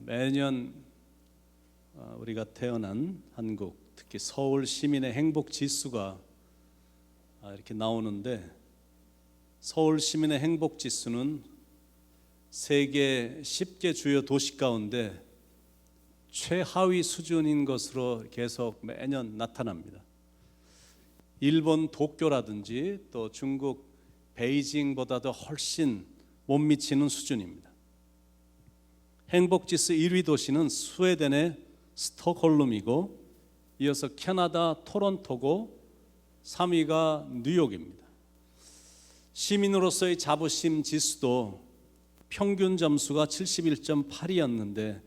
매년 우리가 태어난 한국, 특히 서울 시민의 행복 지수가 이렇게 나오는데, 서울 시민의 행복 지수는 세계 10개 주요 도시 가운데 최하위 수준인 것으로 계속 매년 나타납니다. 일본 도쿄라든지 또 중국 베이징보다도 훨씬 못 미치는 수준입니다. 행복지수 1위 도시는 스웨덴의 스톡홀름이고, 이어서 캐나다 토론토고, 3위가 뉴욕입니다. 시민으로서의 자부심 지수도 평균 점수가 71.8이었는데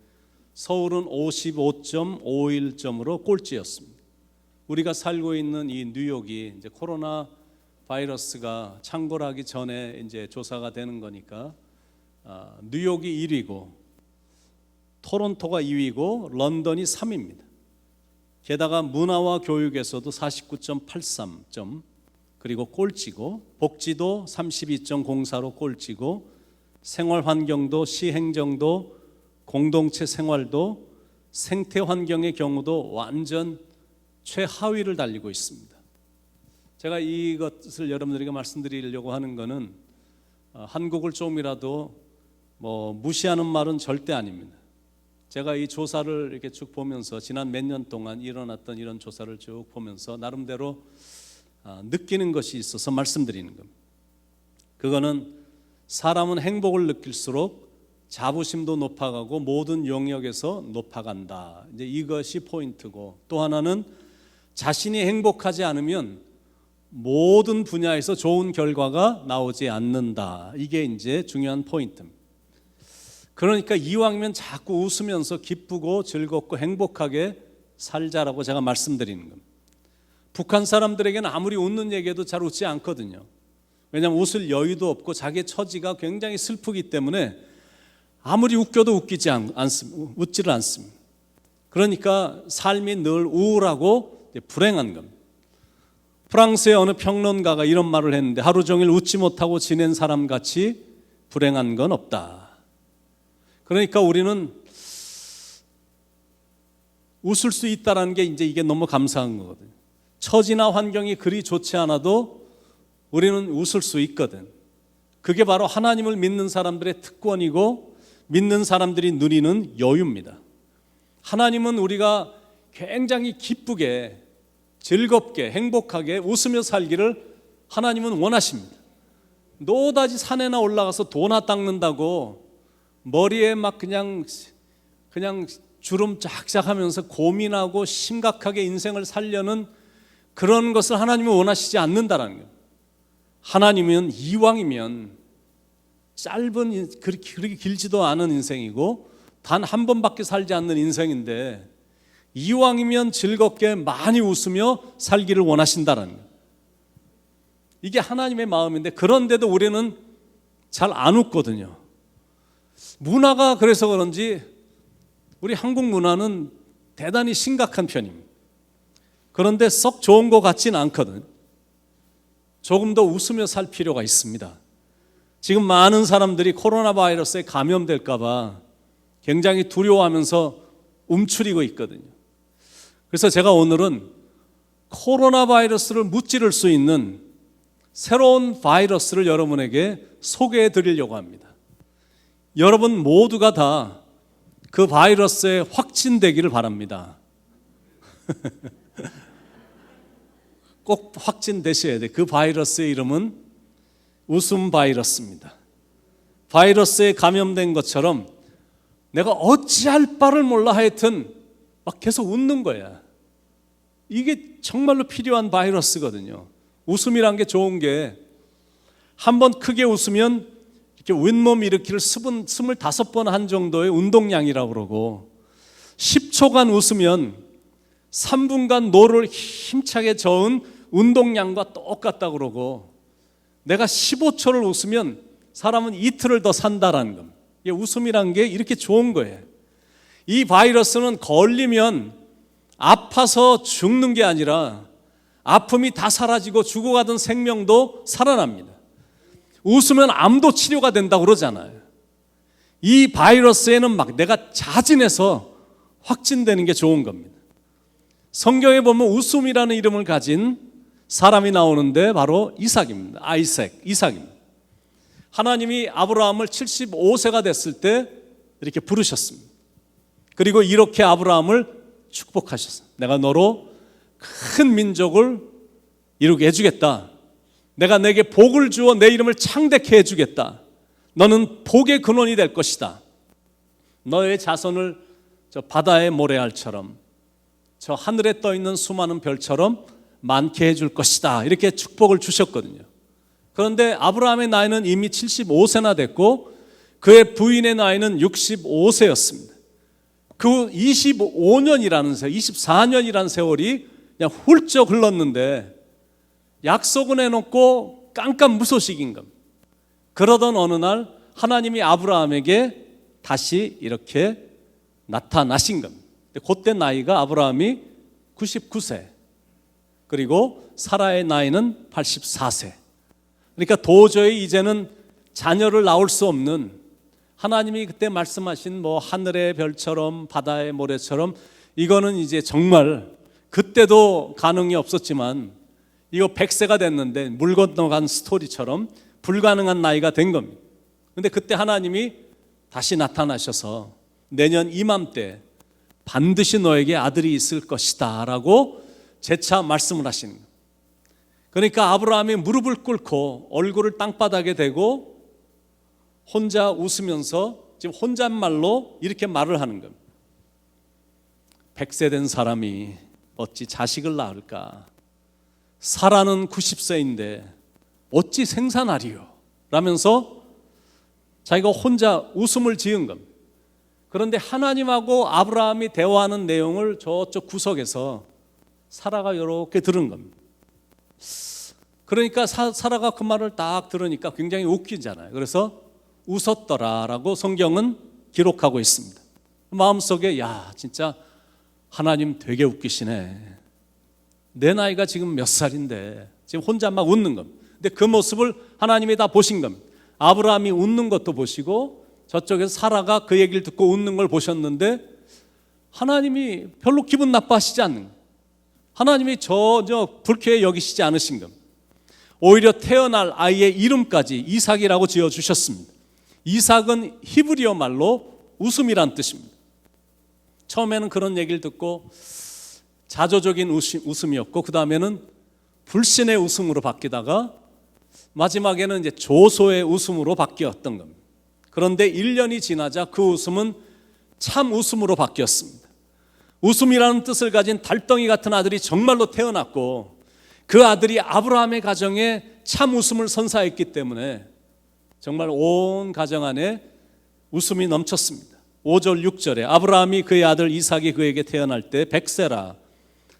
서울은 55.51점으로 꼴찌였습니다. 우리가 살고 있는 이 뉴욕이 이제 코로나 바이러스가 창궐하기 전에 이제 조사가 되는 거니까 뉴욕이 1위고 토론토가 2위고 런던이 3위입니다. 게다가 문화와 교육에서도 49.83점, 그리고 꼴찌고, 복지도 32.04로 꼴찌고, 생활환경도, 시행정도, 공동체 생활도, 생태환경의 경우도 완전 최하위를 달리고 있습니다. 제가 이것을 여러분들에게 말씀드리려고 하는 것은 한국을 조금이라도 무시하는 말은 절대 아닙니다. 제가 이 조사를 이렇게 쭉 보면서 지난 몇 년 동안 일어났던 이런 조사를 쭉 보면서 나름대로 느끼는 것이 있어서 말씀드리는 겁니다. 그거는 사람은 행복을 느낄수록 자부심도 높아가고 모든 영역에서 높아간다. 이제 이것이 포인트고, 또 하나는 자신이 행복하지 않으면 모든 분야에서 좋은 결과가 나오지 않는다. 이게 이제 중요한 포인트입니다. 그러니까 이왕이면 자꾸 웃으면서 기쁘고 즐겁고 행복하게 살자라고 제가 말씀드리는 겁니다. 북한 사람들에게는 아무리 웃는 얘기해도 잘 웃지 않거든요. 왜냐하면 웃을 여유도 없고 자기의 처지가 굉장히 슬프기 때문에 아무리 웃겨도 웃지를 않습니다. 그러니까 삶이 늘 우울하고 불행한 겁니다. 프랑스의 어느 평론가가 이런 말을 했는데, 하루 종일 웃지 못하고 지낸 사람같이 불행한 건 없다. 그러니까 우리는 웃을 수 있다는 게 이게 너무 감사한 거거든요. 처지나 환경이 그리 좋지 않아도 우리는 웃을 수 있거든. 그게 바로 하나님을 믿는 사람들의 특권이고 믿는 사람들이 누리는 여유입니다. 하나님은 우리가 굉장히 기쁘게, 즐겁게, 행복하게 웃으며 살기를 하나님은 원하십니다. 노다지 산에나 올라가서 도나 닦는다고 머리에 막 그냥 주름 쫙쫙 하면서 고민하고 심각하게 인생을 살려는 그런 것을 하나님은 원하시지 않는다라는 거예요. 하나님은 이왕이면 짧은, 그렇게 길지도 않은 인생이고 단 한 번밖에 살지 않는 인생인데 이왕이면 즐겁게 많이 웃으며 살기를 원하신다라는 거예요. 이게 하나님의 마음인데, 그런데도 우리는 잘 안 웃거든요. 문화가 그래서 그런지 우리 한국 문화는 대단히 심각한 편입니다. 그런데 썩 좋은 것 같지는 않거든. 조금 더 웃으며 살 필요가 있습니다. 지금 많은 사람들이 코로나 바이러스에 감염될까 봐 굉장히 두려워하면서 움츠리고 있거든요. 그래서 제가 오늘은 코로나 바이러스를 무찌를 수 있는 새로운 바이러스를 여러분에게 소개해 드리려고 합니다. 여러분 모두가 다 그 바이러스에 확진되기를 바랍니다. 꼭 확진되셔야 돼. 그 바이러스의 이름은 웃음 바이러스입니다. 바이러스에 감염된 것처럼 내가 어찌할 바를 몰라 하여튼 막 계속 웃는 거야. 이게 정말로 필요한 바이러스거든요. 웃음이란 게 좋은 게, 한번 크게 웃으면 이렇게 윗몸 일으키를 25번 한 정도의 운동량이라고 그러고, 10초간 웃으면 3분간 노를 힘차게 저은 운동량과 똑같다고 그러고, 내가 15초를 웃으면 사람은 이틀을 더 산다라는 겁니다. 웃음이란 게 이렇게 좋은 거예요. 이 바이러스는 걸리면 아파서 죽는 게 아니라 아픔이 다 사라지고 죽어가던 생명도 살아납니다. 웃으면 암도 치료가 된다고 그러잖아요. 이 바이러스에는 막 내가 자진해서 확진되는 게 좋은 겁니다. 성경에 보면 웃음이라는 이름을 가진 사람이 나오는데 바로 이삭입니다. 이삭입니다. 하나님이 아브라함을 75세가 됐을 때 이렇게 부르셨습니다. 그리고 이렇게 아브라함을 축복하셨어요. 내가 너로 큰 민족을 이루게 해주겠다. 내가 내게 복을 주어 내 이름을 창대케 해주겠다. 너는 복의 근원이 될 것이다. 너의 자손을 저 바다의 모래알처럼 저 하늘에 떠 있는 수많은 별처럼 많게 해줄 것이다. 이렇게 축복을 주셨거든요. 그런데 아브라함의 나이는 이미 75세나 됐고 그의 부인의 나이는 65세였습니다. 그 25년이라는 세월, 24년이라는 세월이 그냥 훌쩍 흘렀는데 약속은 해놓고 깜깜무소식인 겁니다. 그러던 어느 날 하나님이 아브라함에게 다시 이렇게 나타나신 겁니다. 그때 나이가 아브라함이 99세, 그리고 사라의 나이는 84세. 그러니까 도저히 이제는 자녀를 낳을 수 없는, 하나님이 그때 말씀하신 뭐 하늘의 별처럼 바다의 모래처럼, 이거는 이제 정말 그때도 가능이 없었지만 이거 100세가 됐는데 물 건너간 스토리처럼 불가능한 나이가 된 겁니다. 그런데 그때 하나님이 다시 나타나셔서 내년 이맘때 반드시 너에게 아들이 있을 것이다 라고 재차 말씀을 하시는 거예요. 그러니까 아브라함이 무릎을 꿇고 얼굴을 땅바닥에 대고 혼자 웃으면서 지금 혼잣말로 이렇게 말을 하는 겁니다. 100세 된 사람이 어찌 자식을 낳을까? 사라는 90세인데 어찌 생산하리요? 라면서 자기가 혼자 웃음을 지은 겁니다. 그런데 하나님하고 아브라함이 대화하는 내용을 저쪽 구석에서 사라가 이렇게 들은 겁니다. 그러니까 사라가 그 말을 딱 들으니까 굉장히 웃기잖아요. 그래서 웃었더라라고 성경은 기록하고 있습니다. 마음속에 야 진짜 하나님 되게 웃기시네. 내 나이가 지금 몇 살인데 지금 혼자 막 웃는 겁니다. 근데 그 모습을 하나님이 다 보신 겁니다. 아브라함이 웃는 것도 보시고 저쪽에서 사라가 그 얘기를 듣고 웃는 걸 보셨는데 하나님이 별로 기분 나빠하시지 않는 거예요. 하나님이 전혀 불쾌해 여기시지 않으신 겁니다. 오히려 태어날 아이의 이름까지 이삭이라고 지어주셨습니다. 이삭은 히브리어 말로 웃음이란 뜻입니다. 처음에는 그런 얘기를 듣고 자조적인 웃음이었고 그 다음에는 불신의 웃음으로 바뀌다가 마지막에는 이제 조소의 웃음으로 바뀌었던 겁니다. 그런데 1년이 지나자 그 웃음은 참 웃음으로 바뀌었습니다. 웃음이라는 뜻을 가진 달덩이 같은 아들이 정말로 태어났고 그 아들이 아브라함의 가정에 참 웃음을 선사했기 때문에 정말 온 가정 안에 웃음이 넘쳤습니다. 5절 6절에 아브라함이 그의 아들 이삭이 그에게 태어날 때 100세라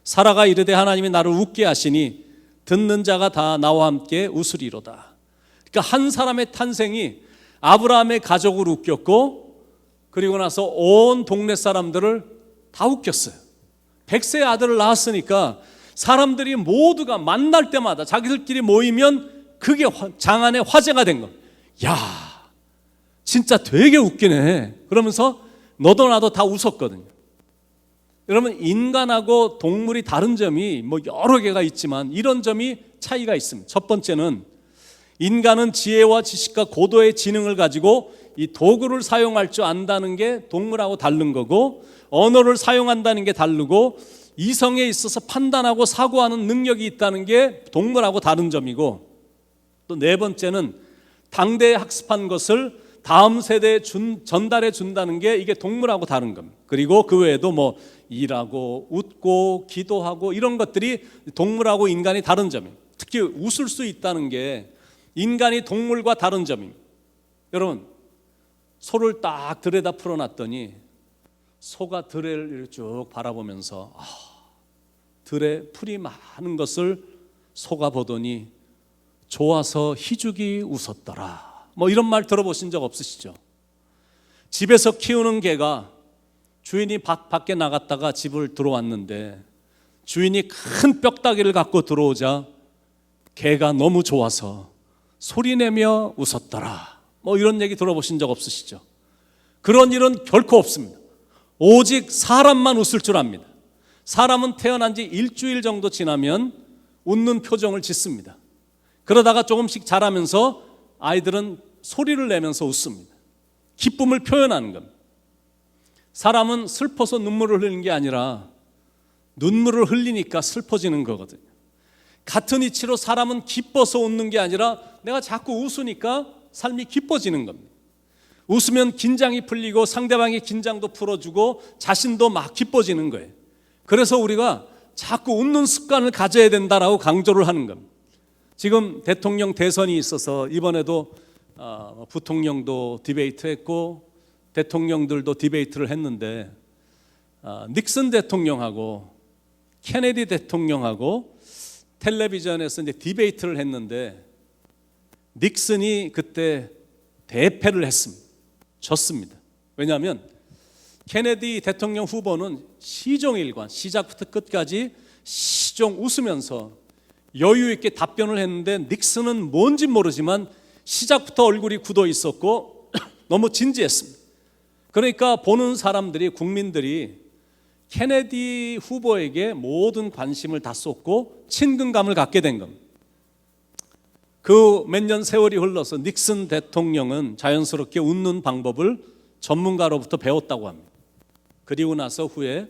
사라가 이르되 하나님이 나를 웃게 하시니 듣는 자가 다 나와 함께 웃으리로다. 그러니까 한 사람의 탄생이 아브라함의 가족을 웃겼고 그리고 나서 온 동네 사람들을 다 웃겼어요. 100세의 아들을 낳았으니까 사람들이 모두가 만날 때마다 자기들끼리 모이면 그게 장안의 화제가 된 겁니다. 야 진짜 되게 웃기네. 그러면서 너도 나도 다 웃었거든요. 여러분 인간하고 동물이 다른 점이 뭐 여러 개가 있지만 이런 점이 차이가 있습니다. 첫 번째는 인간은 지혜와 지식과 고도의 지능을 가지고 이 도구를 사용할 줄 안다는 게 동물하고 다른 거고 언어를 사용한다는 게 다르고 이성에 있어서 판단하고 사고하는 능력이 있다는 게 동물하고 다른 점이고 또 네 번째는 당대에 학습한 것을 다음 세대에 전달해 준다는 게 이게 동물하고 다른 겁니다. 그리고 그 외에도 뭐 일하고 웃고 기도하고 이런 것들이 동물하고 인간이 다른 점입니다. 특히 웃을 수 있다는 게 인간이 동물과 다른 점입니다. 여러분 소를 딱 들에다 풀어놨더니 소가 들을 쭉 바라보면서 들에 풀이 많은 것을 소가 보더니 좋아서 희죽이 웃었더라. 뭐 이런 말 들어보신 적 없으시죠? 집에서 키우는 개가 주인이 밖에 나갔다가 집을 들어왔는데 주인이 큰 뼈다귀를 갖고 들어오자 개가 너무 좋아서 소리내며 웃었더라. 뭐 이런 얘기 들어보신 적 없으시죠? 그런 일은 결코 없습니다. 오직 사람만 웃을 줄 압니다. 사람은 태어난 지 일주일 정도 지나면 웃는 표정을 짓습니다. 그러다가 조금씩 자라면서 아이들은 소리를 내면서 웃습니다. 기쁨을 표현하는 겁니다. 사람은 슬퍼서 눈물을 흘리는 게 아니라 눈물을 흘리니까 슬퍼지는 거거든요. 같은 이치로 사람은 기뻐서 웃는 게 아니라 내가 자꾸 웃으니까 삶이 기뻐지는 겁니다. 웃으면 긴장이 풀리고 상대방의 긴장도 풀어주고 자신도 막 기뻐지는 거예요. 그래서 우리가 자꾸 웃는 습관을 가져야 된다라고 강조를 하는 겁니다. 지금 대통령 대선이 있어서 이번에도 부통령도 디베이트했고 대통령들도 디베이트를 했는데 닉슨 대통령하고 케네디 대통령하고 텔레비전에서 이제 디베이트를 했는데 닉슨이 그때 대패를 했습니다. 졌습니다. 왜냐하면 케네디 대통령 후보는 시종일관 시작부터 끝까지 시종 웃으면서 여유 있게 답변을 했는데 닉슨은 뭔지 모르지만 시작부터 얼굴이 굳어 있었고 너무 진지했습니다. 그러니까 보는 사람들이 국민들이 케네디 후보에게 모든 관심을 다 쏟고 친근감을 갖게 된 겁니다. 그 몇 년 세월이 흘러서 닉슨 대통령은 자연스럽게 웃는 방법을 전문가로부터 배웠다고 합니다. 그리고 나서 후에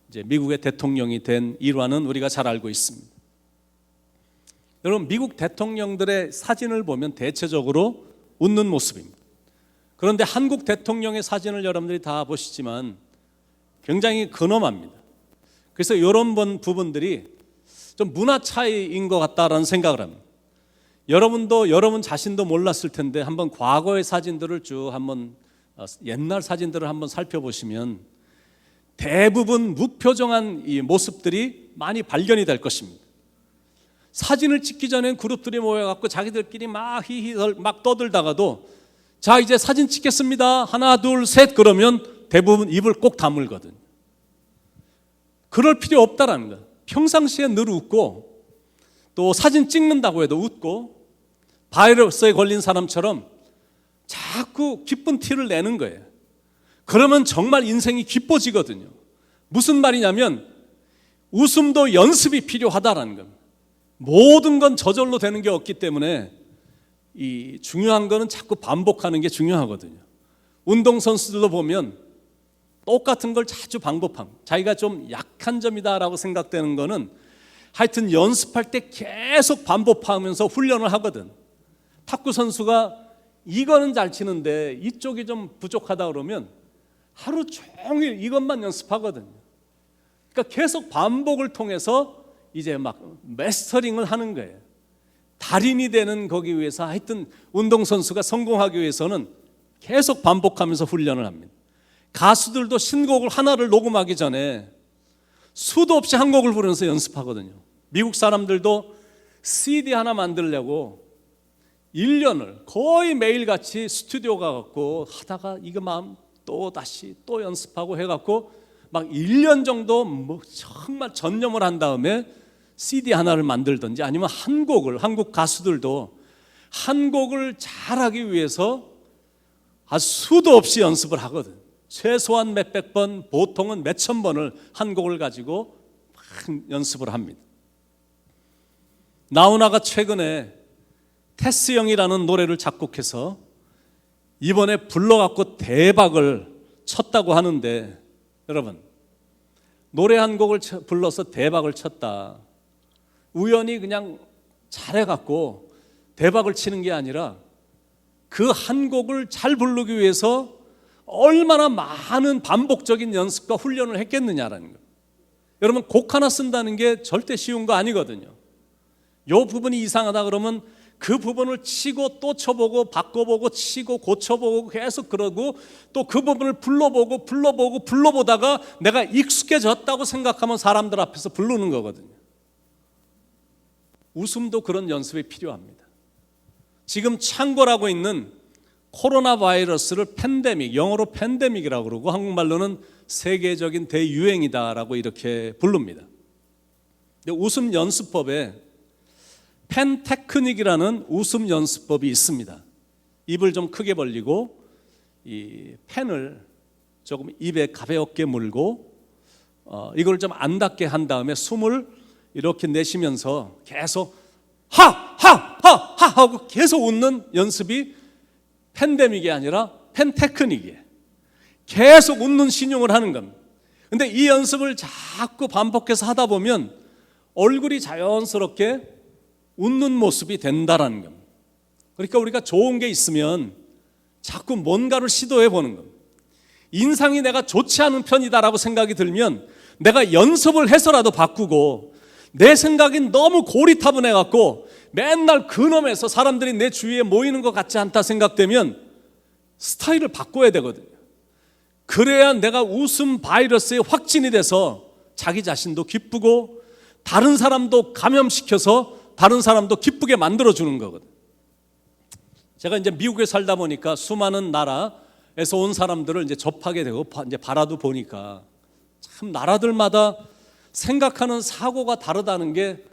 이제 미국의 대통령이 된 일화는 우리가 잘 알고 있습니다. 여러분, 미국 대통령들의 사진을 보면 대체적으로 웃는 모습입니다. 그런데 한국 대통령의 사진을 여러분들이 다 보시지만 굉장히 근엄합니다. 그래서 이런 부분들이 좀 문화 차이인 것 같다라는 생각을 합니다. 여러분도 여러분 자신도 몰랐을 텐데 한번 과거의 사진들을 쭉 한번 옛날 사진들을 한번 살펴보시면 대부분 무표정한 이 모습들이 많이 발견이 될 것입니다. 사진을 찍기 전엔 그룹들이 모여갖고 자기들끼리 막 히히 막 떠들다가도 자 이제 사진 찍겠습니다 하나 둘 셋 그러면 대부분 입을 꼭 다물거든요. 그럴 필요 없다라는 거예요. 평상시에 늘 웃고 또 사진 찍는다고 해도 웃고 바이러스에 걸린 사람처럼 자꾸 기쁜 티를 내는 거예요. 그러면 정말 인생이 기뻐지거든요. 무슨 말이냐면 웃음도 연습이 필요하다라는 겁니다. 모든 건 저절로 되는 게 없기 때문에 이 중요한 거는 자꾸 반복하는 게 중요하거든요. 운동선수들도 보면 똑같은 걸 자주 반복합니다. 자기가 좀 약한 점이다라고 생각되는 거는 하여튼 연습할 때 계속 반복하면서 훈련을 하거든. 탁구 선수가 이거는 잘 치는데 이쪽이 좀 부족하다 그러면 하루 종일 이것만 연습하거든요. 그러니까 계속 반복을 통해서 이제 막 마스터링을 하는 거예요. 달인이 되는 거기 위해서 하여튼 운동선수가 성공하기 위해서는 계속 반복하면서 훈련을 합니다. 가수들도 신곡을 하나를 녹음하기 전에 수도 없이 한 곡을 부르면서 연습하거든요. 미국 사람들도 CD 하나 만들려고 1년을 거의 매일같이 스튜디오 가갖고 하다가 이거 마음 또 다시 또 연습하고 해갖고 막 1년 정도 뭐 정말 전념을 한 다음에 CD 하나를 만들든지 아니면 한 곡을, 한국 가수들도 한 곡을 잘하기 위해서 아주 수도 없이 연습을 하거든. 최소한 몇백 번, 보통은 몇천 번을 한 곡을 가지고 막 연습을 합니다. 나훈아가 최근에 테스 형이라는 노래를 작곡해서 이번에 불러갖고 대박을 쳤다고 하는데, 여러분 노래 한 곡을 불러서 대박을 쳤다, 우연히 그냥 잘해갖고 대박을 치는 게 아니라 그 한 곡을 잘 부르기 위해서 얼마나 많은 반복적인 연습과 훈련을 했겠느냐라는 거예요. 여러분 곡 하나 쓴다는 게 절대 쉬운 거 아니거든요. 이 부분이 이상하다 그러면 그 부분을 치고 또 쳐보고 바꿔보고 치고 고쳐보고 계속 그러고 또 그 부분을 불러보다가 내가 익숙해졌다고 생각하면 사람들 앞에서 부르는 거거든요. 웃음도 그런 연습이 필요합니다. 지금 창궐하고 있는 코로나 바이러스를 팬데믹, 영어로 팬데믹이라고 그러고 한국말로는 세계적인 대유행이다라고 이렇게 부릅니다. 근데 웃음 연습법에 펜 테크닉이라는 웃음 연습법이 있습니다. 입을 좀 크게 벌리고 이 펜을 조금 입에 가볍게 물고 이걸 좀 안 닿게 한 다음에 숨을 이렇게 내쉬면서 계속 하하하하 하고 계속 웃는 연습이 팬데믹이 아니라 펜테크닉이에요. 계속 웃는 신용을 하는 겁니다. 근데 이 연습을 자꾸 반복해서 하다 보면 얼굴이 자연스럽게 웃는 모습이 된다라는 겁니다. 그러니까 우리가 좋은 게 있으면 자꾸 뭔가를 시도해 보는 겁니다. 인상이 내가 좋지 않은 편이다라고 생각이 들면 내가 연습을 해서라도 바꾸고, 내 생각이 너무 고리타분해 갖고 맨날 근엄해서 사람들이 내 주위에 모이는 것 같지 않다 생각되면 스타일을 바꿔야 되거든요. 그래야 내가 웃음 바이러스에 확진이 돼서 자기 자신도 기쁘고 다른 사람도 감염시켜서 다른 사람도 기쁘게 만들어주는 거거든요. 제가 이제 미국에 살다 보니까 수많은 나라에서 온 사람들을 이제 접하게 되고 이제 바라도 보니까 참 나라들마다 생각하는 사고가 다르다는 게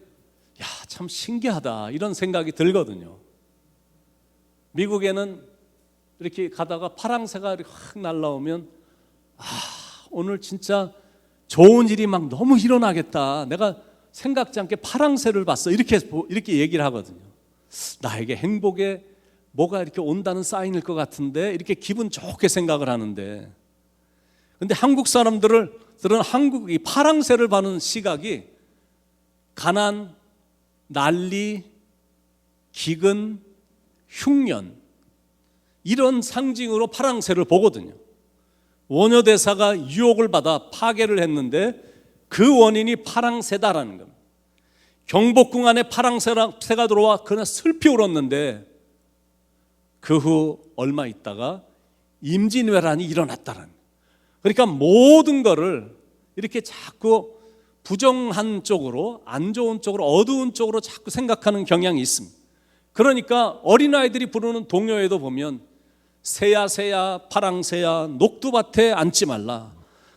참 신기하다 이런 생각이 들거든요. 미국에는 이렇게 가다가 파랑새가 이렇게 확 날라오면 오늘 진짜 좋은 일이 막 너무 일어나겠다. 내가 생각지 않게 파랑새를 봤어. 이렇게 얘기를 하거든요. 나에게 행복에 뭐가 이렇게 온다는 사인일 것 같은데 이렇게 기분 좋게 생각을 하는데, 근데 한국 사람들은 이 파랑새를 보는 시각이 가난, 난리, 기근, 흉년 이런 상징으로 파랑새를 보거든요. 원효대사가 유혹을 받아 파괴를 했는데 그 원인이 파랑새다라는 겁니다. 경복궁 안에 파랑새가 들어와 그냥 슬피 울었는데 그 후 얼마 있다가 임진왜란이 일어났다는 거예요. 그러니까 모든 거를 이렇게 자꾸 부정한 쪽으로, 안 좋은 쪽으로, 어두운 쪽으로 자꾸 생각하는 경향이 있습니다. 그러니까 어린아이들이 부르는 동요에도 보면 새야 새야 파랑새야 녹두밭에 앉지 말라,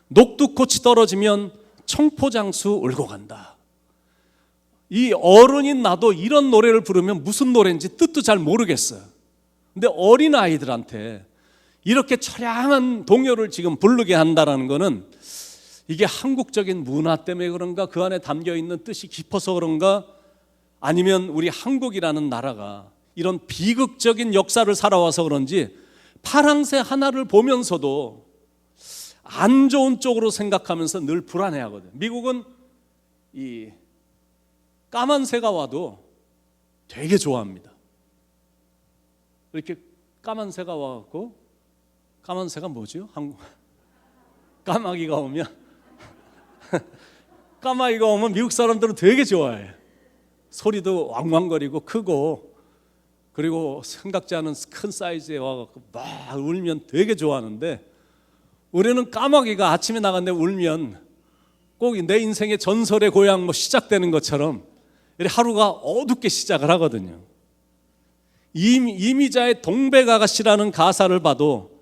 녹두꽃이 떨어지면 청포장수 울고 간다. 이 어른인 나도 이런 노래를 부르면 무슨 노래인지 뜻도 잘 모르겠어요. 근데 어린아이들한테 이렇게 처량한 동요를 지금 부르게 한다는 거는 이게 한국적인 문화 때문에 그런가, 그 안에 담겨있는 뜻이 깊어서 그런가, 아니면 우리 한국이라는 나라가 이런 비극적인 역사를 살아와서 그런지 파랑새 하나를 보면서도 안 좋은 쪽으로 생각하면서 늘 불안해하거든요. 미국은 이 까만 새가 와도 되게 좋아합니다. 이렇게 까만 새가 와갖고, 까만 새가 뭐죠? 까마귀가 오면 까마귀가 오면 미국 사람들은 되게 좋아해요. 소리도 왕왕거리고 크고, 그리고 생각지 않은 큰 사이즈에 와갖고 막 울면 되게 좋아하는데, 우리는 까마귀가 아침에 나갔는데 울면 꼭 내 인생의 전설의 고향 뭐 시작되는 것처럼 하루가 어둡게 시작을 하거든요. 이미자의 동백아가씨라는 가사를 봐도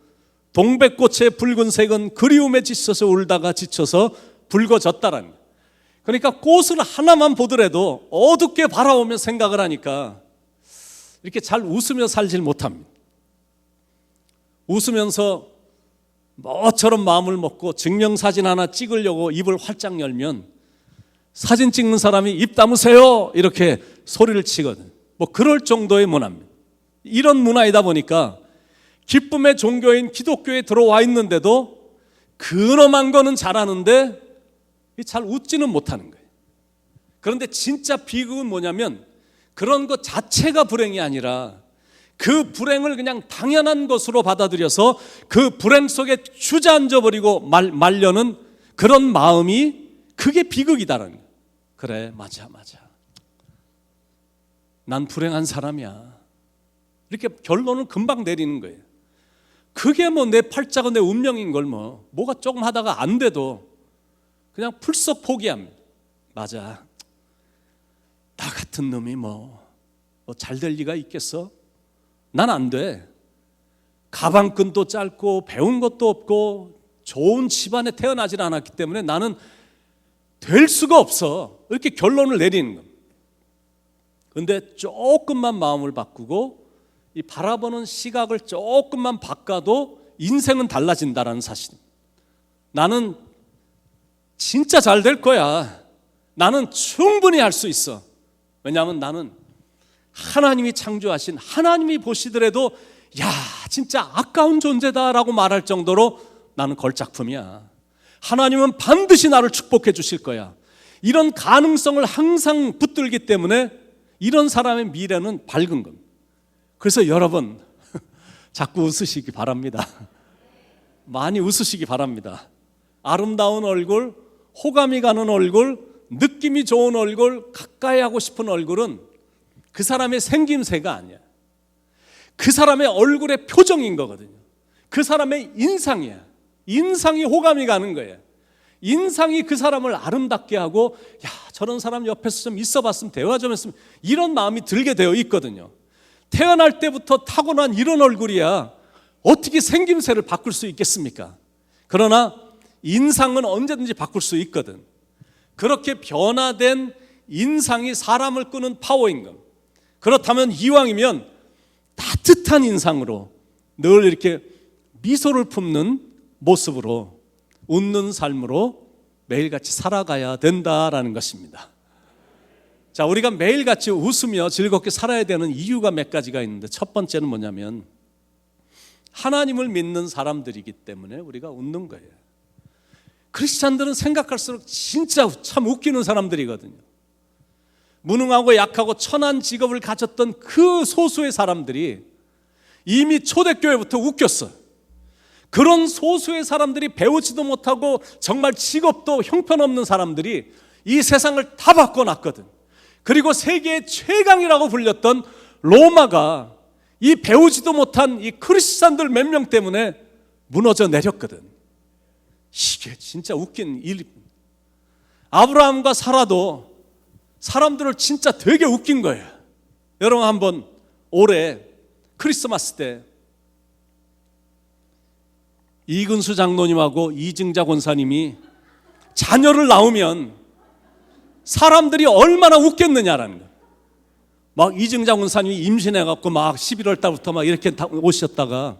동백꽃의 붉은색은 그리움에 지쳐서 울다가 지쳐서 붉어졌다라는 거예요. 그러니까 꽃을 하나만 보더라도 어둡게 바라보며 생각을 하니까 이렇게 잘 웃으며 살질 못합니다. 웃으면서 뭐처럼 마음을 먹고 증명사진 하나 찍으려고 입을 활짝 열면 사진 찍는 사람이 입 다무세요 이렇게 소리를 치거든. 뭐 그럴 정도의 문화입니다. 이런 문화이다 보니까 기쁨의 종교인 기독교에 들어와 있는데도 근엄한 거는 잘하는데 잘 웃지는 못하는 거예요. 그런데 진짜 비극은 뭐냐면 그런 것 자체가 불행이 아니라 그 불행을 그냥 당연한 것으로 받아들여서 그 불행 속에 주저앉아 버리고 말려는 그런 마음이, 그게 비극이다라는 거예요. 그래, 맞아. 난 불행한 사람이야. 이렇게 결론을 금방 내리는 거예요. 그게 뭐 내 팔자가 내 운명인 걸 뭐가 조금 하다가 안 돼도 그냥 풀썩 포기합니다. 맞아. 나 같은 놈이 뭐 잘 될 리가 있겠어? 난 안 돼. 가방끈도 짧고 배운 것도 없고 좋은 집안에 태어나질 않았기 때문에 나는 될 수가 없어. 이렇게 결론을 내리는 겁니다. 그런데 조금만 마음을 바꾸고 이 바라보는 시각을 조금만 바꿔도 인생은 달라진다라는 사실. 나는 진짜 잘 될 거야. 나는 충분히 할 수 있어. 왜냐하면 나는 하나님이 창조하신, 하나님이 보시더라도 야, 진짜 아까운 존재다라고 말할 정도로 나는 걸작품이야. 하나님은 반드시 나를 축복해 주실 거야. 이런 가능성을 항상 붙들기 때문에 이런 사람의 미래는 밝은 겁니다. 그래서 여러분 자꾸 웃으시기 바랍니다. 많이 웃으시기 바랍니다. 아름다운 얼굴, 호감이 가는 얼굴, 느낌이 좋은 얼굴, 가까이 하고 싶은 얼굴은 그 사람의 생김새가 아니야. 그 사람의 얼굴의 표정인 거거든요. 그 사람의 인상이야. 인상이 호감이 가는 거예요. 인상이 그 사람을 아름답게 하고, 야, 저런 사람 옆에서 좀 있어봤으면, 대화 좀 했으면, 이런 마음이 들게 되어 있거든요. 태어날 때부터 타고난 이런 얼굴이야 어떻게 생김새를 바꿀 수 있겠습니까? 그러나 인상은 언제든지 바꿀 수 있거든. 그렇게 변화된 인상이 사람을 끄는 파워인 것. 그렇다면 이왕이면 따뜻한 인상으로 늘 이렇게 미소를 품는 모습으로, 웃는 삶으로 매일같이 살아가야 된다라는 것입니다. 자, 우리가 매일같이 웃으며 즐겁게 살아야 되는 이유가 몇 가지가 있는데, 첫 번째는 뭐냐면 하나님을 믿는 사람들이기 때문에 우리가 웃는 거예요. 크리스찬들은 생각할수록 진짜 참 웃기는 사람들이거든요. 무능하고 약하고 천한 직업을 가졌던 그 소수의 사람들이 이미 초대교회부터 웃겼어요. 그런 소수의 사람들이 배우지도 못하고 정말 직업도 형편없는 사람들이 이 세상을 다 바꿔놨거든. 그리고 세계의 최강이라고 불렸던 로마가 이 배우지도 못한 이 크리스찬들 몇 명 때문에 무너져 내렸거든. 이게 진짜 웃긴 일입니다. 아브라함과 사라도 사람들을 진짜 되게 웃긴 거예요. 여러분 한번 올해 크리스마스 때 이근수 장로님하고 이증자 권사님이 자녀를 낳으면 사람들이 얼마나 웃겠느냐라는 거예요. 막 이증자 권사님이 임신해갖고 막 11월 달부터 막 이렇게 오셨다가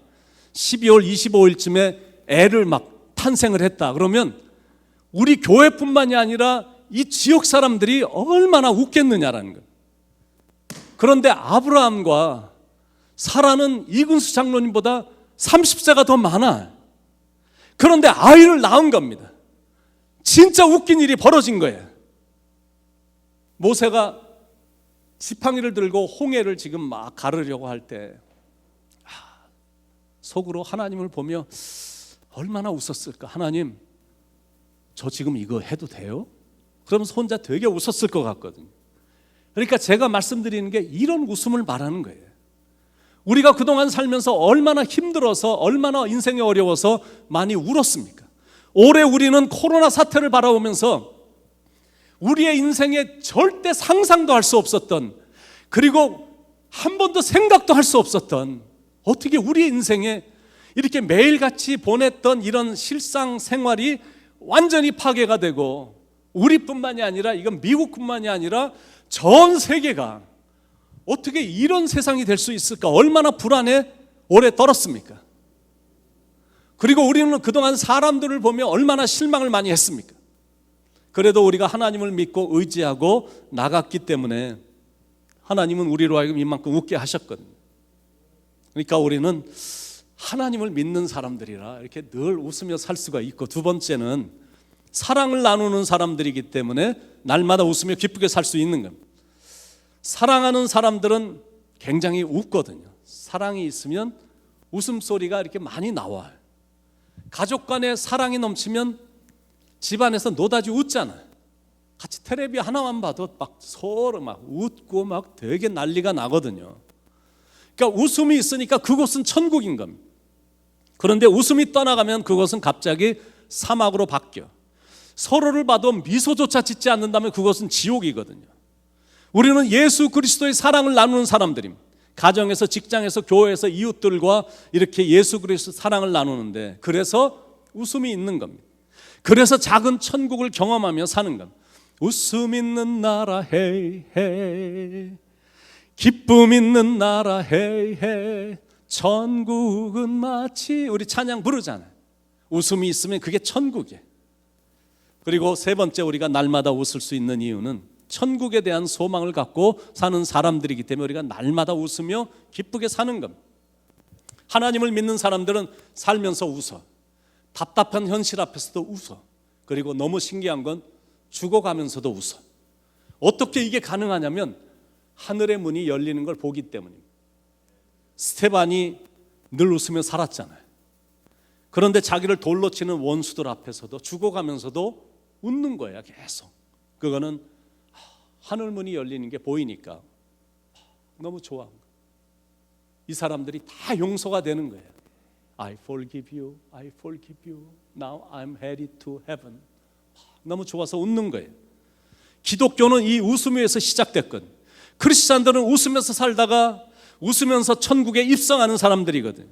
12월 25일쯤에 애를 막 탄생을 했다. 그러면 우리 교회뿐만이 아니라 이 지역 사람들이 얼마나 웃겠느냐라는 거예요. 그런데 아브라함과 사라는 이근수 장로님보다 30세가 더 많아. 그런데 아이를 낳은 겁니다. 진짜 웃긴 일이 벌어진 거예요. 모세가 지팡이를 들고 홍해를 지금 막 가르려고 할 때 속으로 하나님을 보며 얼마나 웃었을까. 하나님, 저 지금 이거 해도 돼요? 그러면서 혼자 되게 웃었을 것 같거든요. 그러니까 제가 말씀드리는 게 이런 웃음을 말하는 거예요. 우리가 그동안 살면서 얼마나 힘들어서, 얼마나 인생이 어려워서 많이 울었습니까? 올해 우리는 코로나 사태를 바라보면서 우리의 인생에 절대 상상도 할 수 없었던, 그리고 한 번도 생각도 할 수 없었던, 어떻게 우리의 인생에 이렇게 매일같이 보냈던 이런 실상생활이 완전히 파괴가 되고, 우리뿐만이 아니라, 이건 미국뿐만이 아니라 전 세계가 어떻게 이런 세상이 될 수 있을까? 얼마나 불안에 오래 떨었습니까? 그리고 우리는 그동안 사람들을 보며 얼마나 실망을 많이 했습니까? 그래도 우리가 하나님을 믿고 의지하고 나갔기 때문에 하나님은 우리로 하여금 이만큼 웃게 하셨거든요. 그러니까 우리는 하나님을 믿는 사람들이라 이렇게 늘 웃으며 살 수가 있고, 두 번째는 사랑을 나누는 사람들이기 때문에 날마다 웃으며 기쁘게 살 수 있는 겁니다. 사랑하는 사람들은 굉장히 웃거든요. 사랑이 있으면 웃음소리가 이렇게 많이 나와요. 가족 간에 사랑이 넘치면 집안에서 노다지 웃잖아요. 같이 텔레비 하나만 봐도 막 서로 막 웃고 막 되게 난리가 나거든요. 그러니까 웃음이 있으니까 그곳은 천국인 겁니다. 그런데 웃음이 떠나가면 그곳은 갑자기 사막으로 바뀌어. 서로를 봐도 미소조차 짓지 않는다면 그것은 지옥이거든요. 우리는 예수 그리스도의 사랑을 나누는 사람들입니다. 가정에서, 직장에서, 교회에서 이웃들과 이렇게 예수 그리스도 사랑을 나누는데, 그래서 웃음이 있는 겁니다. 그래서 작은 천국을 경험하며 사는 겁니다. 웃음 있는 나라 헤이 헤이, 기쁨 있는 나라 헤이 헤이, 천국은 마치, 우리 찬양 부르잖아요. 웃음이 있으면 그게 천국이에요. 그리고 세 번째, 우리가 날마다 웃을 수 있는 이유는 천국에 대한 소망을 갖고 사는 사람들이기 때문에 우리가 날마다 웃으며 기쁘게 사는 겁니다. 하나님을 믿는 사람들은 살면서 웃어. 답답한 현실 앞에서도 웃어. 그리고 너무 신기한 건 죽어가면서도 웃어. 어떻게 이게 가능하냐면 하늘의 문이 열리는 걸 보기 때문입니다. 스테반이 늘 웃으며 살았잖아요. 그런데 자기를 돌로 치는 원수들 앞에서도 죽어가면서도 웃는 거야, 계속. 그거는 하늘 문이 열리는 게 보이니까 너무 좋아. 이 사람들이 다 용서가 되는 거예요. I forgive you, I forgive you. Now I'm headed to heaven. 너무 좋아서 웃는 거예요. 기독교는 이 웃음 위에서 시작됐거든. 크리스찬들은 웃으면서 살다가 웃으면서 천국에 입성하는 사람들이거든.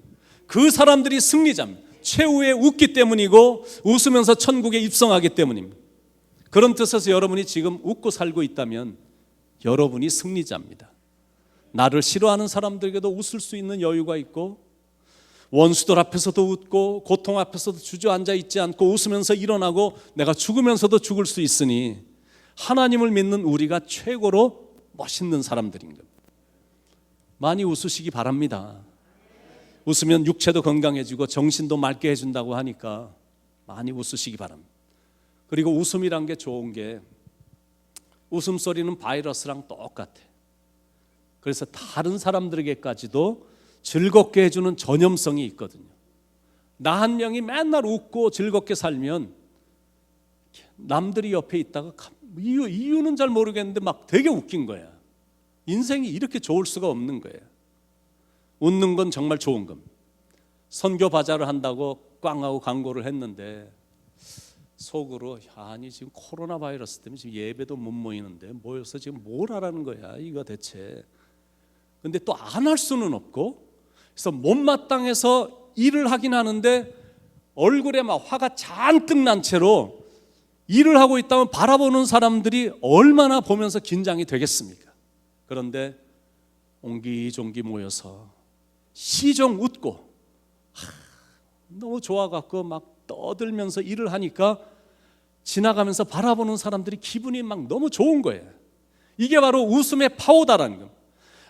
그 사람들이 승리자입니다. 최후에 웃기 때문이고 웃으면서 천국에 입성하기 때문입니다. 그런 뜻에서 여러분이 지금 웃고 살고 있다면 여러분이 승리자입니다. 나를 싫어하는 사람들에게도 웃을 수 있는 여유가 있고, 원수들 앞에서도 웃고, 고통 앞에서도 주저앉아 있지 않고 웃으면서 일어나고, 내가 죽으면서도 죽을 수 있으니 하나님을 믿는 우리가 최고로 멋있는 사람들인 겁니다. 많이 웃으시기 바랍니다. 웃으면 육체도 건강해지고 정신도 맑게 해준다고 하니까 많이 웃으시기 바랍니다. 그리고 웃음이란 게 좋은 게, 웃음소리는 바이러스랑 똑같아. 그래서 다른 사람들에게까지도 즐겁게 해주는 전염성이 있거든요. 나 한 명이 맨날 웃고 즐겁게 살면 남들이 옆에 있다가 이유는 잘 모르겠는데 막 되게 웃긴 거야. 인생이 이렇게 좋을 수가 없는 거예요. 웃는 건 정말 좋은 겁니다. 선교 바자를 한다고 꽝하고 광고를 했는데 속으로, 아니 지금 코로나 바이러스 때문에 지금 예배도 못 모이는데 모여서 지금 뭘 하라는 거야 이거 대체. 근데 또 안 할 수는 없고, 그래서 못마땅해서 일을 하긴 하는데 얼굴에 막 화가 잔뜩 난 채로 일을 하고 있다면 바라보는 사람들이 얼마나 보면서 긴장이 되겠습니까? 그런데 옹기종기 모여서 시종 웃고 너무 좋아갖고 막 떠들면서 일을 하니까 지나가면서 바라보는 사람들이 기분이 막 너무 좋은 거예요. 이게 바로 웃음의 파워다라는 겁니다.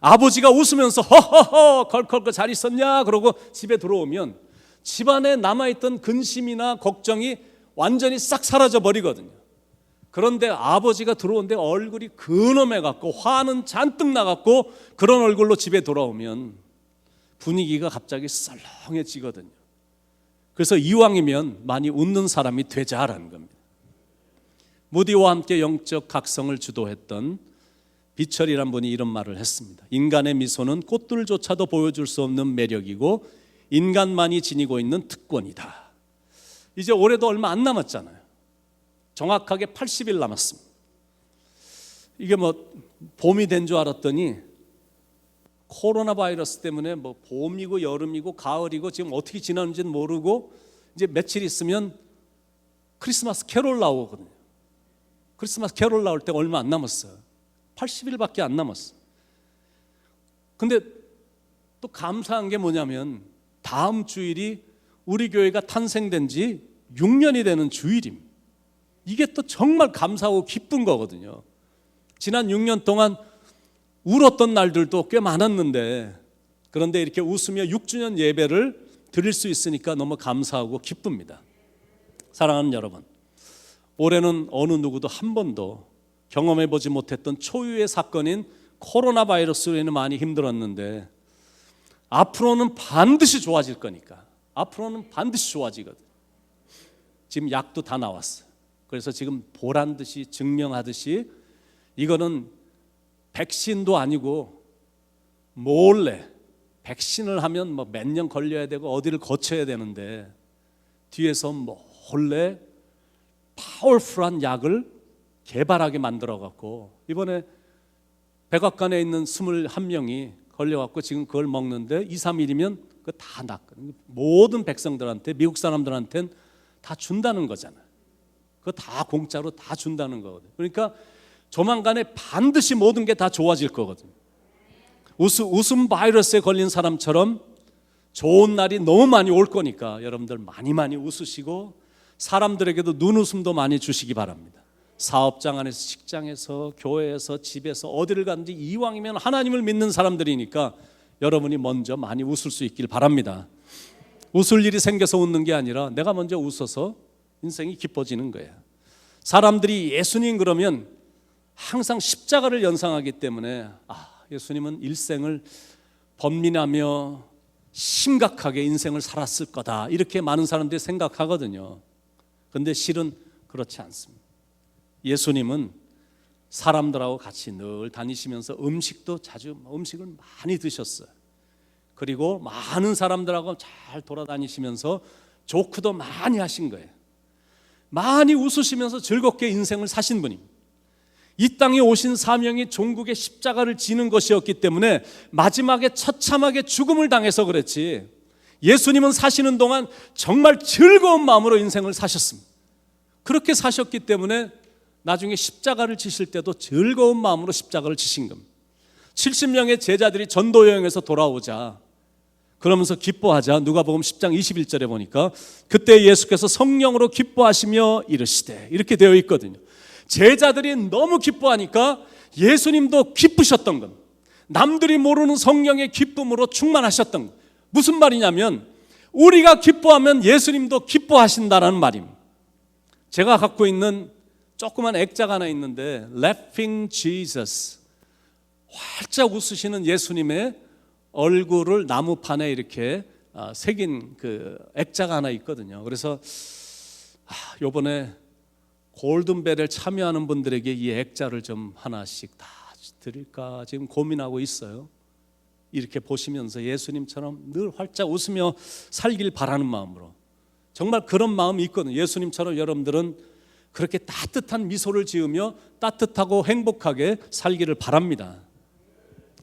아버지가 웃으면서 허허허 컬컬컬 잘 있었냐 그러고 집에 들어오면 집안에 남아있던 근심이나 걱정이 완전히 싹 사라져 버리거든요. 그런데 아버지가 들어오는데 얼굴이 근엄해갖고 화는 잔뜩 나갖고 그런 얼굴로 집에 돌아오면 분위기가 갑자기 썰렁해지거든요. 그래서 이왕이면 많이 웃는 사람이 되자라는 겁니다. 무디와 함께 영적 각성을 주도했던 비철이란 분이 이런 말을 했습니다. 인간의 미소는 꽃들조차도 보여줄 수 없는 매력이고 인간만이 지니고 있는 특권이다. 이제 올해도 얼마 안 남았잖아요. 정확하게 80일 남았습니다. 이게 뭐 봄이 된 줄 알았더니 코로나 바이러스 때문에 뭐 봄이고 여름이고 가을이고 지금 어떻게 지나는지는 모르고 이제 며칠 있으면 크리스마스 캐롤 나오거든요. 크리스마스 캐롤 나올 때 얼마 안 남았어요. 80일밖에 안 남았어. 근데 또 감사한 게 뭐냐면 다음 주일이 우리 교회가 탄생된 지 6년이 되는 주일입니다. 이게 또 정말 감사하고 기쁜 거거든요. 지난 6년 동안 울었던 날들도 꽤 많았는데, 그런데 이렇게 웃으며 6주년 예배를 드릴 수 있으니까 너무 감사하고 기쁩니다. 사랑하는 여러분, 올해는 어느 누구도 한 번도 경험해보지 못했던 초유의 사건인 코로나 바이러스로 인해 많이 힘들었는데 앞으로는 반드시 좋아질 거니까, 앞으로는 반드시 좋아지거든. 지금 약도 다 나왔어요. 그래서 지금 보란듯이 증명하듯이 이거는 백신도 아니고 몰래 백신을 하면 뭐 몇 년 걸려야 되고 어디를 거쳐야 되는데 뒤에서 몰래 파워풀한 약을 개발하게 만들어갖고 이번에 백악관에 있는 21명이 걸려갖고 지금 그걸 먹는데 2, 3일이면 그거 다 낫거든요. 모든 백성들한테, 미국 사람들한테는 다 준다는 거잖아요. 그거 다 공짜로 다 준다는 거거든요. 그러니까 조만간에 반드시 모든 게 다 좋아질 거거든요. 웃음 바이러스에 걸린 사람처럼 좋은 날이 너무 많이 올 거니까 여러분들 많이 웃으시고 사람들에게도 눈웃음도 많이 주시기 바랍니다. 사업장 안에서, 직장에서, 교회에서, 집에서 어디를 가든지 이왕이면 하나님을 믿는 사람들이니까 여러분이 먼저 많이 웃을 수 있길 바랍니다. 웃을 일이 생겨서 웃는 게 아니라 내가 먼저 웃어서 인생이 기뻐지는 거예요. 사람들이 예수님 그러면 항상 십자가를 연상하기 때문에 예수님은 일생을 번민하며 심각하게 인생을 살았을 거다, 이렇게 많은 사람들이 생각하거든요. 그런데 실은 그렇지 않습니다. 예수님은 사람들하고 같이 늘 다니시면서 음식을 많이 드셨어요. 그리고 많은 사람들하고 잘 돌아다니시면서 조크도 많이 하신 거예요. 많이 웃으시면서 즐겁게 인생을 사신 분입니다. 이 땅에 오신 사명이 종국의 십자가를 지는 것이었기 때문에 마지막에 처참하게 죽음을 당해서 그랬지, 예수님은 사시는 동안 정말 즐거운 마음으로 인생을 사셨습니다. 그렇게 사셨기 때문에 나중에 십자가를 지실 때도 즐거운 마음으로 십자가를 지신 겁니다. 70명의 제자들이 전도 여행에서 돌아오자, 그러면서 기뻐하자, 누가복음 10장 21절에 보니까 그때 예수께서 성령으로 기뻐하시며 이르시되, 이렇게 되어 있거든요. 제자들이 너무 기뻐하니까 예수님도 기쁘셨던 겁니다. 남들이 모르는 성령의 기쁨으로 충만하셨던 겁니다. 무슨 말이냐면 우리가 기뻐하면 예수님도 기뻐하신다라는 말입니다. 제가 갖고 있는 조그만 액자가 하나 있는데 Laughing Jesus, 활짝 웃으시는 예수님의 얼굴을 나무판에 이렇게 새긴 그 액자가 하나 있거든요. 그래서 요번에 골든벨에 참여하는 분들에게 이 액자를 좀 하나씩 다 드릴까 지금 고민하고 있어요. 이렇게 보시면서 예수님처럼 늘 활짝 웃으며 살길 바라는 마음으로, 정말 그런 마음이 있거든요. 예수님처럼 여러분들은 그렇게 따뜻한 미소를 지으며 따뜻하고 행복하게 살기를 바랍니다.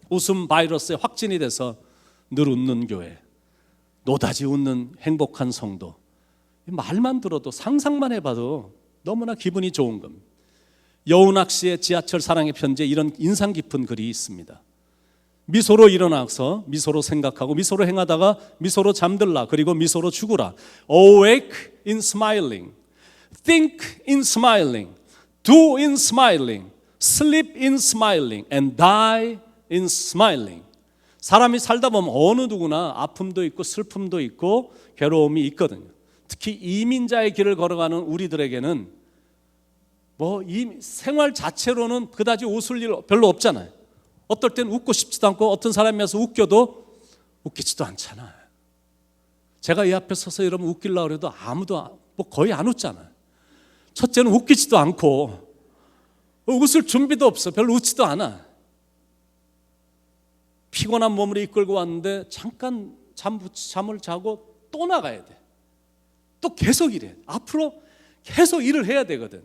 웃음 바이러스에 확진이 돼서 늘 웃는 교회, 노다지 웃는 행복한 성도, 말만 들어도 상상만 해봐도 너무나 기분이 좋은 겁니다. 여운학 씨의 지하철 사랑의 편지에 이런 인상 깊은 글이 있습니다. 미소로 일어나서 미소로 생각하고 미소로 행하다가 미소로 잠들라, 그리고 미소로 죽으라. Awake in smiling, think in smiling, do in smiling, sleep in smiling, and die in smiling. 사람이 살다 보면 어느 누구나 아픔도 있고 슬픔도 있고 괴로움이 있거든요. 특히 이민자의 길을 걸어가는 우리들에게는 이 생활 자체로는 그다지 웃을 일 별로 없잖아요. 어떨 땐 웃고 싶지도 않고 어떤 사람이 와서 웃겨도 웃기지도 않잖아요. 제가 이 앞에 서서 여러분 웃기려고 해도 아무도 거의 안 웃잖아요. 첫째는 웃기지도 않고 웃을 준비도 없어. 별로 웃지도 않아. 피곤한 몸을 이끌고 왔는데 잠깐 잠을 자고 또 나가야 돼. 또 계속 일해. 앞으로 계속 일을 해야 되거든.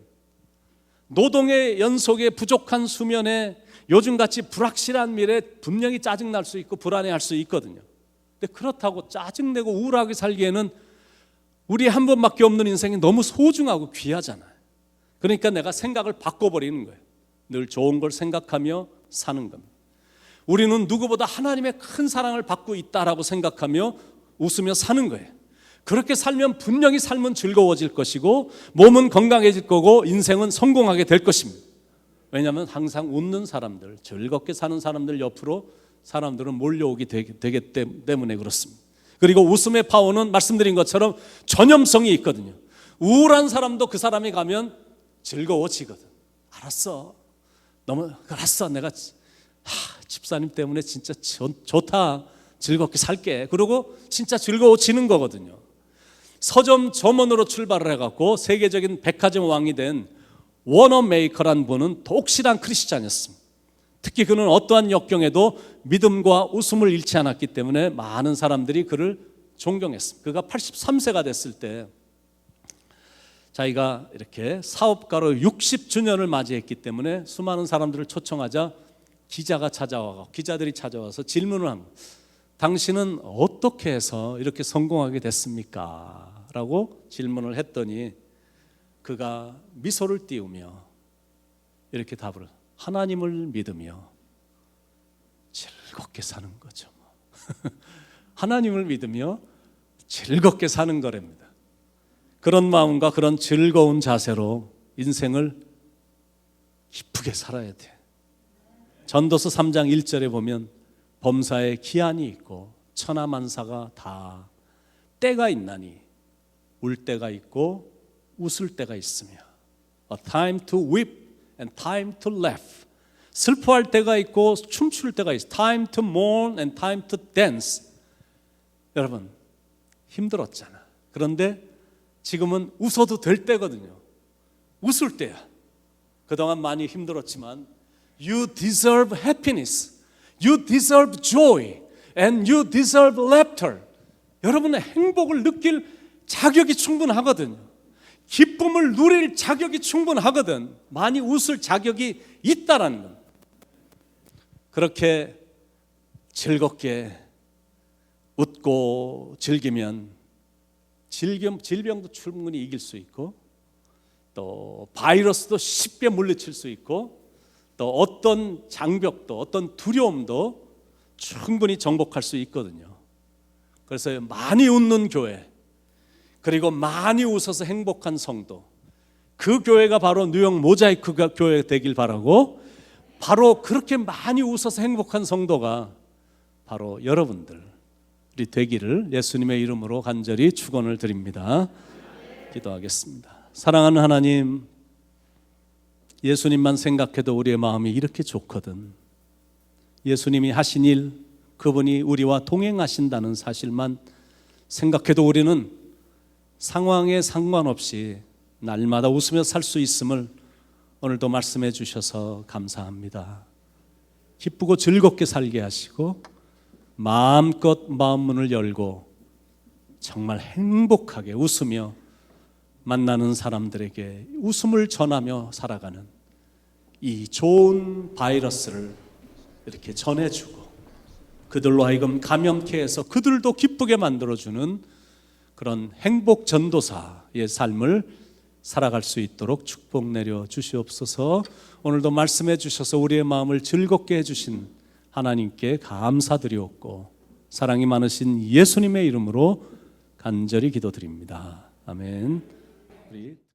노동의 연속에 부족한 수면에 요즘같이 불확실한 미래에 분명히 짜증날 수 있고 불안해할 수 있거든요. 근데 그렇다고 짜증내고 우울하게 살기에는 우리 한 번밖에 없는 인생이 너무 소중하고 귀하잖아요. 그러니까 내가 생각을 바꿔버리는 거예요. 늘 좋은 걸 생각하며 사는 겁니다. 우리는 누구보다 하나님의 큰 사랑을 받고 있다라고 생각하며 웃으며 사는 거예요. 그렇게 살면 분명히 삶은 즐거워질 것이고 몸은 건강해질 거고 인생은 성공하게 될 것입니다. 왜냐하면 항상 웃는 사람들, 즐겁게 사는 사람들 옆으로 사람들은 몰려오게 되기 때문에 그렇습니다. 그리고 웃음의 파워는 말씀드린 것처럼 전염성이 있거든요. 우울한 사람도 그 사람이 가면 즐거워지거든. 알았어, 내가 집사님 때문에 진짜 좋다, 즐겁게 살게. 그러고 진짜 즐거워지는 거거든요. 서점 점원으로 출발을 해갖고 세계적인 백화점 왕이 된 워너 메이커란 분은 독실한 크리스찬이었습니다. 특히 그는 어떠한 역경에도 믿음과 웃음을 잃지 않았기 때문에 많은 사람들이 그를 존경했습니다. 그가 83세가 됐을 때 자기가 이렇게 사업가로 60주년을 맞이했기 때문에 수많은 사람들을 초청하자 기자들이 찾아와서 질문을 합니다. 당신은 어떻게 해서 이렇게 성공하게 됐습니까? 라고 질문을 했더니 그가 미소를 띄우며 이렇게 답을 해요. 하나님을 믿으며 즐겁게 사는 거죠. 하나님을 믿으며 즐겁게 사는 거랍니다. 그런 마음과 그런 즐거운 자세로 인생을 기쁘게 살아야 돼. 전도서 3장 1절에 보면 범사에 기한이 있고 천하만사가 다 때가 있나니 울 때가 있고 웃을 때가 있으며 A time to weep and time to laugh. 슬퍼할 때가 있고 춤출 때가 있어. Time to mourn and time to dance. 여러분 힘들었잖아. 그런데 지금은 웃어도 될 때거든요. 웃을 때야. 그동안 많이 힘들었지만 You deserve happiness. You deserve joy. And you deserve laughter. 여러분의 행복을 느낄 자격이 충분하거든요. 기쁨을 누릴 자격이 충분하거든. 많이 웃을 자격이 있다라는 겁니다. 그렇게 즐겁게 웃고 즐기면 질병도 충분히 이길 수 있고 또 바이러스도 쉽게 물리칠 수 있고 또 어떤 장벽도 어떤 두려움도 충분히 정복할 수 있거든요. 그래서 많이 웃는 교회 그리고 많이 웃어서 행복한 성도 그 교회가 바로 뉴욕 모자이크 교회 되길 바라고 바로 그렇게 많이 웃어서 행복한 성도가 바로 여러분들이 되기를 예수님의 이름으로 간절히 축원을 드립니다. 기도하겠습니다. 사랑하는 하나님 예수님만 생각해도 우리의 마음이 이렇게 좋거든. 예수님이 하신 일 그분이 우리와 동행하신다는 사실만 생각해도 우리는 상황에 상관없이 날마다 웃으며 살 수 있음을 오늘도 말씀해 주셔서 감사합니다. 기쁘고 즐겁게 살게 하시고 마음껏 마음 문을 열고 정말 행복하게 웃으며 만나는 사람들에게 웃음을 전하며 살아가는 이 좋은 바이러스를 이렇게 전해주고 그들로 하여금 감염케 해서 그들도 기쁘게 만들어주는 그런 행복 전도사의 삶을 살아갈 수 있도록 축복 내려 주시옵소서. 오늘도 말씀해 주셔서 우리의 마음을 즐겁게 해주신 하나님께 감사드리옵고 사랑이 많으신 예수님의 이름으로 간절히 기도드립니다. 아멘. 우리